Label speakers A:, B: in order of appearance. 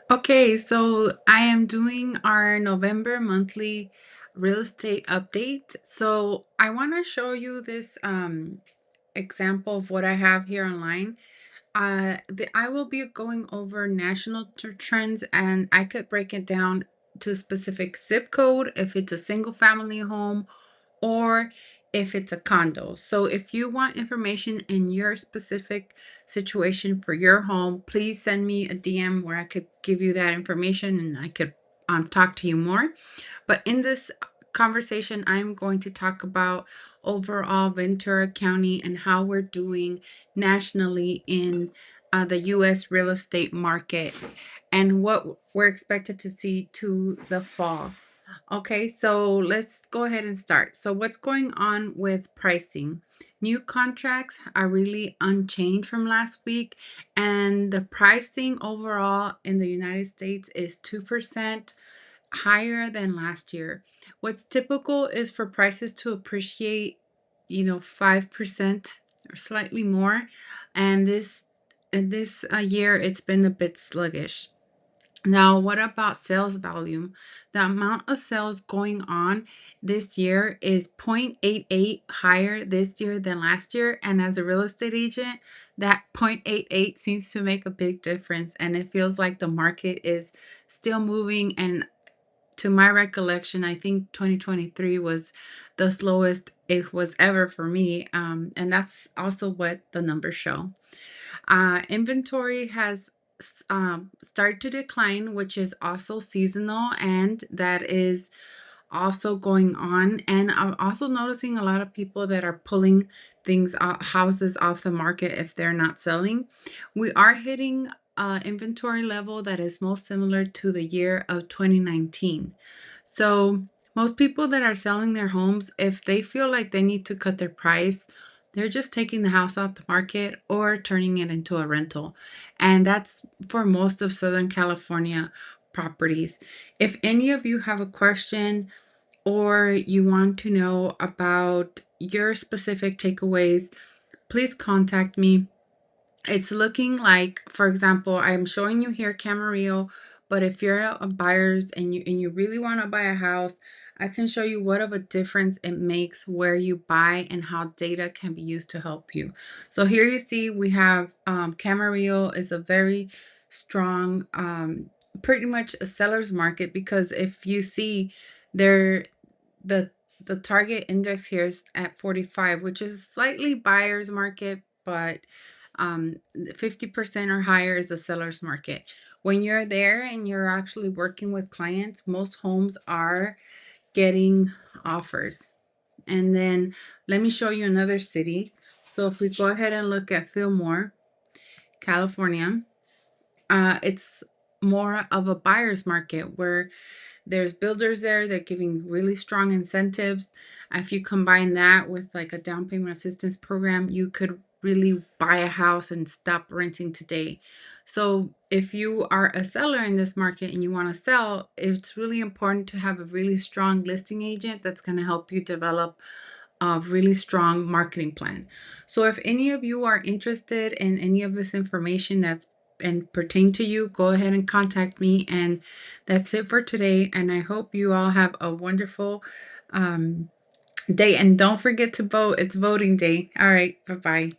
A: Okay, so I am doing our November monthly real estate update. So I want to show you this example of what I have here online. I will be going over national trends, and I could break it down to a specific zip code if it's a single family home or if it's a condo. So if you want information in your specific situation for your home, please send me a DM where I could give you that information and I could talk to you more. But in this conversation, I'm going to talk about overall Ventura County and how we're doing nationally in the U.S. real estate market and what we're expected to see to the fall. Okay, so let's go ahead and start. So, what's going on with pricing? New contracts are really unchanged from last week, and the pricing overall in the United States is 2% higher than last year. What's typical is for prices to appreciate, 5% or slightly more, and this year it's been a bit sluggish. Now, what about sales volume? The amount of sales going on this year is 0.88 higher this year than last year. And as a real estate agent, that 0.88 seems to make a big difference. And it feels like the market is still moving. And to my recollection, I think 2023 was the slowest it was ever for me. And that's also what the numbers show. Inventory has started to decline, which is also seasonal, and that is also going on. And I'm also noticing a lot of people that are pulling houses off the market if they're not selling. We are hitting inventory level that is most similar to the year of 2019. So most people that are selling their homes, if they feel like they need to cut their price, they're just taking the house off the market or turning it into a rental. And that's for most of Southern California properties. If any of you have a question or you want to know about your specific takeaways, please contact me. It's looking like, for example, I'm showing you here Camarillo, but if you're a buyers and you really want to buy a house, I can show you what of a difference it makes where you buy and how data can be used to help you. So here you see we have Camarillo is a very strong, pretty much a seller's market, because if you see there, the the target index here is at 45, which is slightly buyer's market, but 50% or higher is a seller's market. When you're there and you're actually working with clients, most homes are getting offers. And then let me show you another city. So if we go ahead and look at Fillmore, California, it's more of a buyer's market where there's builders there. They're giving really strong incentives. If you combine that with like a down payment assistance program, you could really buy a house and stop renting today. So if you are a seller in this market and you want to sell, it's really important to have a really strong listing agent that's going to help you develop a really strong marketing plan. So if any of you are interested in any of this information that's and pertain to you, go ahead and contact me. And that's it for today. And I hope you all have a wonderful day. And don't forget to vote. It's voting day. All right. Bye bye.